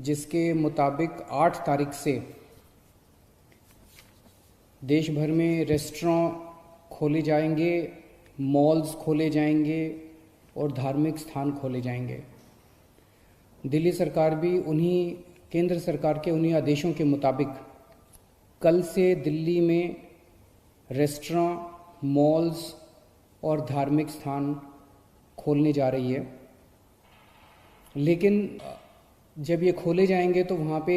जिसके मुताबिक 8 तारीख से देश भर में रेस्टोरेंट खोले जाएंगे, मॉल्स खोले जाएंगे और धार्मिक स्थान खोले जाएंगे। दिल्ली सरकार भी केंद्र सरकार के उन्हीं आदेशों के मुताबिक कल से दिल्ली में रेस्टोरेंट, मॉल्स और धार्मिक स्थान खोलने जा रही है। लेकिन जब ये खोले जाएंगे तो वहाँ पे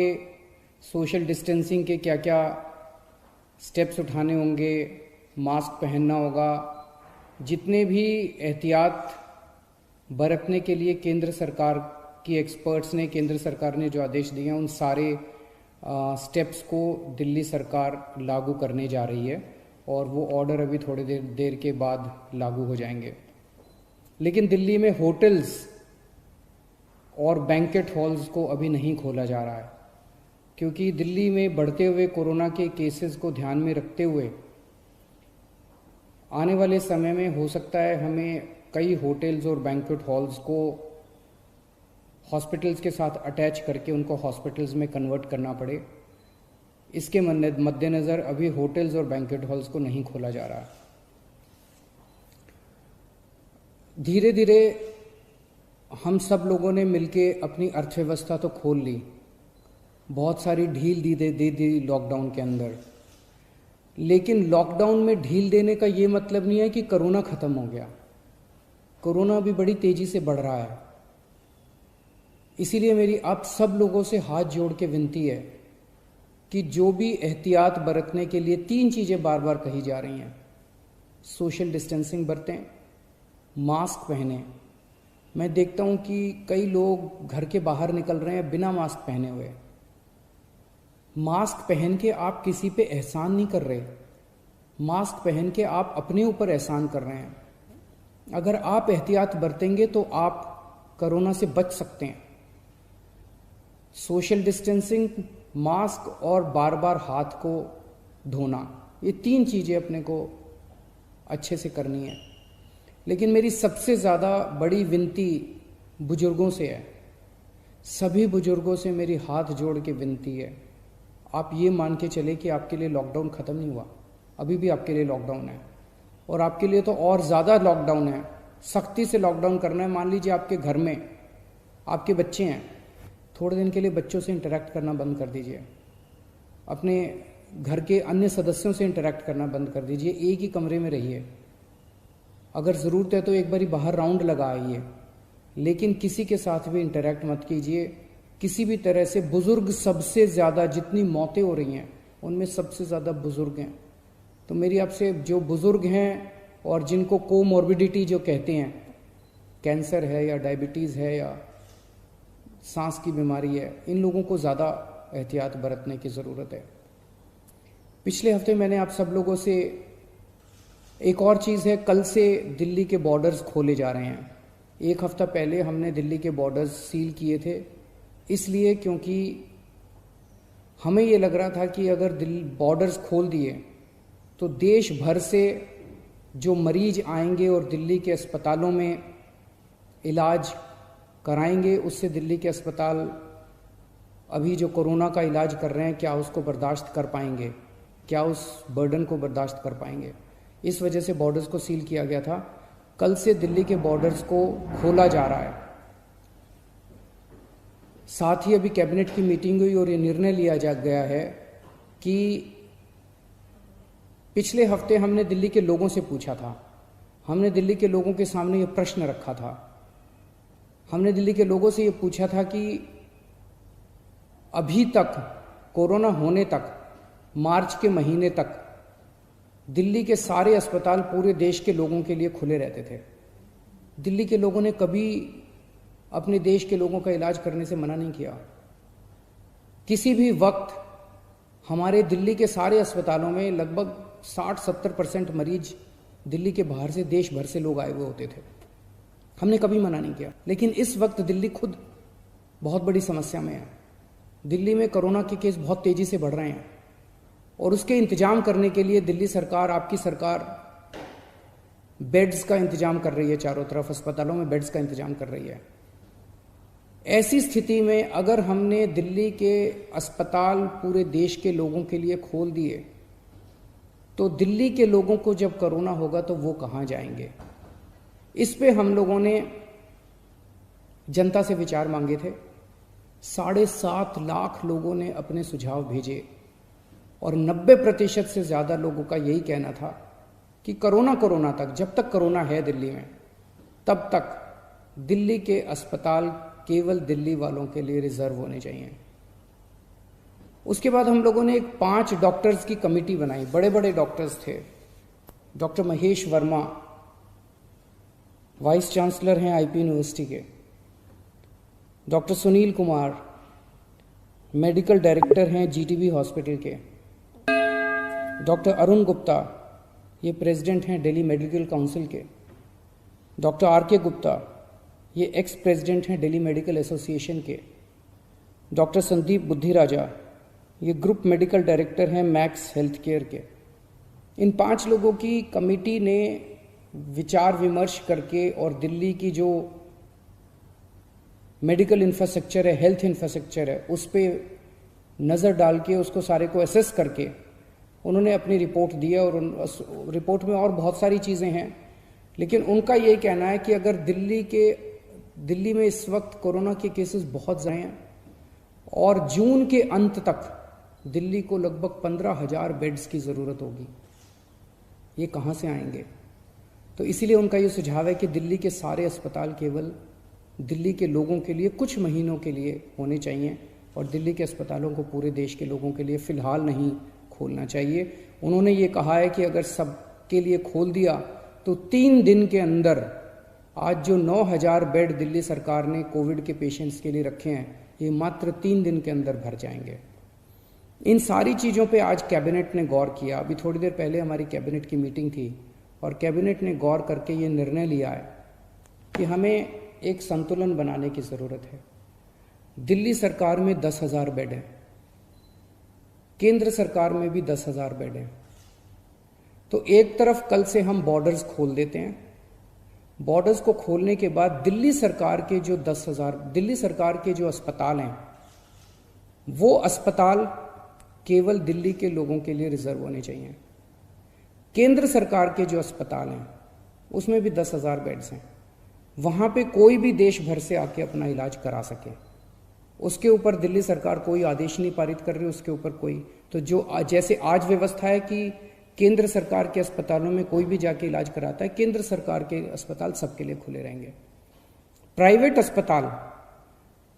सोशल डिस्टेंसिंग के क्या क्या स्टेप्स उठाने होंगे, मास्क पहनना होगा, जितने भी एहतियात बरतने के लिए केंद्र सरकार की एक्सपर्ट्स ने, केंद्र सरकार ने जो आदेश दिए हैं, उन सारे स्टेप्स को दिल्ली सरकार लागू करने जा रही है और वो ऑर्डर अभी थोड़ी देर के बाद लागू हो जाएंगे। लेकिन दिल्ली में होटल्स और बैंकेट हॉल्स को अभी नहीं खोला जा रहा है, क्योंकि दिल्ली में बढ़ते हुए कोरोना के केसेस को ध्यान में रखते हुए आने वाले समय में हो सकता है हमें कई होटल्स और बैंकेट हॉल्स को हॉस्पिटल्स के साथ अटैच करके उनको हॉस्पिटल्स में कन्वर्ट करना पड़े। इसके मद्देनज़र अभी होटल्स और बैंकेट हॉल्स को नहीं खोला जा रहा। धीरे धीरे हम सब लोगों ने मिलके अपनी अर्थव्यवस्था तो खोल ली, बहुत सारी ढील दे दी लॉकडाउन के अंदर। लेकिन लॉकडाउन में ढील देने का ये मतलब नहीं है कि कोरोना ख़त्म हो गया। कोरोना अभी बड़ी तेज़ी से बढ़ रहा है। इसीलिए मेरी आप सब लोगों से हाथ जोड़ के विनती है कि जो भी एहतियात बरतने के लिए 3 चीज़ें बार बार कही जा रही हैं, सोशल डिस्टेंसिंग बरतें, मास्क पहने। मैं देखता हूं कि कई लोग घर के बाहर निकल रहे हैं बिना मास्क पहने हुए। मास्क पहन के आप किसी पे एहसान नहीं कर रहे, मास्क पहन के आप अपने ऊपर एहसान कर रहे हैं। अगर आप एहतियात बरतेंगे तो आप कोरोना से बच सकते हैं। सोशल डिस्टेंसिंग, मास्क और बार बार हाथ को धोना, ये 3 चीज़ें अपने को अच्छे से करनी है। लेकिन मेरी सबसे ज़्यादा बड़ी विनती बुजुर्गों से है। सभी बुजुर्गों से मेरी हाथ जोड़ के विनती है, आप ये मान के चले कि आपके लिए लॉकडाउन ख़त्म नहीं हुआ, अभी भी आपके लिए लॉकडाउन है और आपके लिए तो और ज़्यादा लॉकडाउन है। सख्ती से लॉकडाउन करना है। मान लीजिए आपके घर में आपके बच्चे हैं, थोड़े दिन के लिए बच्चों से इंटरेक्ट करना बंद कर दीजिए, अपने घर के अन्य सदस्यों से इंटरेक्ट करना बंद कर दीजिए, एक ही कमरे में रहिए। अगर ज़रूरत है तो एक बारी बाहर राउंड लगा आइए, लेकिन किसी के साथ भी इंटरेक्ट मत कीजिए किसी भी तरह से। बुज़ुर्ग सबसे ज़्यादा, जितनी मौतें हो रही हैं उनमें सबसे ज़्यादा बुज़ुर्ग हैं। तो मेरी आपसे, जो बुज़ुर्ग हैं और जिनको कोमॉर्बिडिटी जो कहते हैं, कैंसर है या डायबिटीज़ है या सांस की बीमारी है, इन लोगों को ज़्यादा एहतियात बरतने की ज़रूरत है। पिछले हफ्ते मैंने आप सब लोगों से एक और चीज़ है, कल से दिल्ली के बॉर्डर्स खोले जा रहे हैं। 1 हफ्ता पहले हमने दिल्ली के बॉर्डर्स सील किए थे, इसलिए क्योंकि हमें ये लग रहा था कि अगर बॉर्डर्स खोल दिए तो देश भर से जो मरीज आएंगे और दिल्ली के अस्पतालों में इलाज कराएंगे, उससे दिल्ली के अस्पताल अभी जो कोरोना का इलाज कर रहे हैं, क्या उसको बर्दाश्त कर पाएंगे, क्या उस बर्डन को बर्दाश्त कर पाएंगे। इस वजह से बॉर्डर्स को सील किया गया था। कल से दिल्ली के बॉर्डर्स को खोला जा रहा है। साथ ही अभी कैबिनेट की मीटिंग हुई और ये निर्णय लिया गया है कि पिछले हफ्ते हमने दिल्ली के लोगों से पूछा था, हमने दिल्ली के लोगों के सामने ये प्रश्न रखा था, हमने दिल्ली के लोगों से ये पूछा था कि अभी तक कोरोना होने तक, मार्च के महीने तक दिल्ली के सारे अस्पताल पूरे देश के लोगों के लिए खुले रहते थे। दिल्ली के लोगों ने कभी अपने देश के लोगों का इलाज करने से मना नहीं किया। किसी भी वक्त हमारे दिल्ली के सारे अस्पतालों में लगभग 60-70% मरीज दिल्ली के बाहर से, देश भर से लोग आए हुए होते थे। हमने कभी मना नहीं किया। लेकिन इस वक्त दिल्ली खुद बहुत बड़ी समस्या में है। दिल्ली में कोरोना के केस बहुत तेजी से बढ़ रहे हैं और उसके इंतजाम करने के लिए दिल्ली सरकार, आपकी सरकार, बेड्स का इंतजाम कर रही है। चारों तरफ अस्पतालों में बेड्स का इंतजाम कर रही है। ऐसी स्थिति में अगर हमने दिल्ली के अस्पताल पूरे देश के लोगों के लिए खोल दिए, तो दिल्ली के लोगों को जब कोरोना होगा तो वो कहाँ जाएंगे? इस पे हम लोगों ने जनता से विचार मांगे थे। 7.5 लाख लोगों ने अपने सुझाव भेजे और 90% से ज़्यादा लोगों का यही कहना था कि कोरोना तक, जब तक कोरोना है दिल्ली में, तब तक दिल्ली के अस्पताल केवल दिल्ली वालों के लिए रिजर्व होने चाहिए। उसके बाद हम लोगों ने एक 5 डॉक्टर्स की कमेटी बनाई। बड़े बड़े डॉक्टर्स थे। Doctor Mahesh Verma vice chancellor हैं आईपी यूनिवर्सिटी के, doctor Sunil Kumar medical director हैं जीटीबी हॉस्पिटल के, डॉक्टर अरुण गुप्ता ये प्रेसिडेंट हैं दिल्ली मेडिकल काउंसिल के, डॉक्टर आर.के. गुप्ता ये एक्स प्रेसिडेंट हैं दिल्ली मेडिकल एसोसिएशन के, डॉक्टर संदीप बुद्धिराजा ये ग्रुप मेडिकल डायरेक्टर हैं मैक्स हेल्थ केयर के। इन 5 लोगों की कमेटी ने विचार विमर्श करके और दिल्ली की जो मेडिकल इंफ्रास्ट्रक्चर है, हेल्थ इंफ्रास्ट्रक्चर है, उस पर नज़र डाल के उसको सारे को एसेस करके उन्होंने अपनी रिपोर्ट दी है। और उन रिपोर्ट में और बहुत सारी चीज़ें हैं, लेकिन उनका ये कहना है कि अगर दिल्ली में इस वक्त कोरोना के केसेस बहुत ज़्यादा हैं और जून के अंत तक दिल्ली को लगभग 15,000 बेड्स की ज़रूरत होगी। ये कहाँ से आएंगे? तो इसीलिए उनका ये सुझाव है कि दिल्ली के सारे अस्पताल केवल दिल्ली के लोगों के लिए कुछ महीनों के लिए होने चाहिए और दिल्ली के अस्पतालों को पूरे देश के लोगों के लिए फ़िलहाल नहीं खोलना चाहिए। उन्होंने ये कहा है कि अगर सबके लिए खोल दिया तो 3 दिन के अंदर आज जो 9,000 बेड दिल्ली सरकार ने कोविड के पेशेंट्स के लिए रखे हैं, ये मात्र 3 दिन के अंदर भर जाएंगे। इन सारी चीज़ों पे आज कैबिनेट ने गौर किया। अभी थोड़ी देर पहले हमारी कैबिनेट की मीटिंग थी और कैबिनेट ने गौर करके ये निर्णय लिया है कि हमें एक संतुलन बनाने की ज़रूरत है। दिल्ली सरकार में 10,000 बेड हैं, केंद्र सरकार में भी 10,000 बेड हैं। तो एक तरफ कल से हम बॉर्डर्स खोल देते हैं। बॉर्डर्स को खोलने के बाद दिल्ली सरकार के जो 10,000 दिल्ली सरकार के जो अस्पताल हैं, वो अस्पताल केवल दिल्ली के लोगों के लिए रिजर्व होने चाहिए। केंद्र सरकार के जो अस्पताल हैं उसमें भी 10,000 बेड्स हैं, वहाँ पे कोई भी देश भर से आके अपना इलाज करा सके। उसके ऊपर दिल्ली सरकार कोई आदेश नहीं पारित कर रही, उसके ऊपर कोई तो जो जैसे आज व्यवस्था है कि केंद्र सरकार के अस्पतालों में कोई भी जाके इलाज कराता है, केंद्र सरकार के अस्पताल सबके लिए खुले रहेंगे। प्राइवेट अस्पताल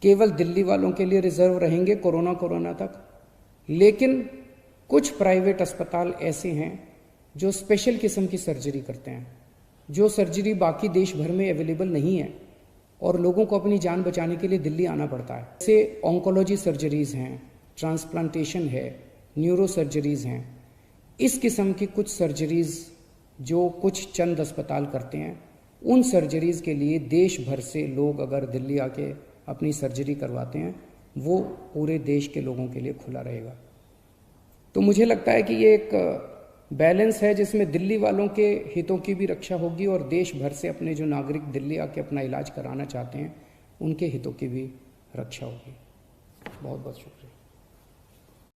केवल दिल्ली वालों के लिए रिजर्व रहेंगे कोरोना तक। लेकिन कुछ प्राइवेट अस्पताल ऐसे हैं जो स्पेशल किस्म की सर्जरी करते हैं, जो सर्जरी बाकी देश भर में अवेलेबल नहीं है और लोगों को अपनी जान बचाने के लिए दिल्ली आना पड़ता है। जैसे ऑन्कोलॉजी सर्जरीज हैं, ट्रांसप्लांटेशन है, न्यूरो सर्जरीज हैं। इस किस्म की कुछ सर्जरीज जो कुछ चंद अस्पताल करते हैं, उन सर्जरीज के लिए देश भर से लोग अगर दिल्ली आके अपनी सर्जरी करवाते हैं, वो पूरे देश के लोगों के लिए खुला रहेगा। तो मुझे लगता है कि ये एक बैलेंस है जिसमें दिल्ली वालों के हितों की भी रक्षा होगी और देश भर से अपने जो नागरिक दिल्ली आके अपना इलाज कराना चाहते हैं उनके हितों की भी रक्षा होगी। बहुत बहुत शुक्रिया।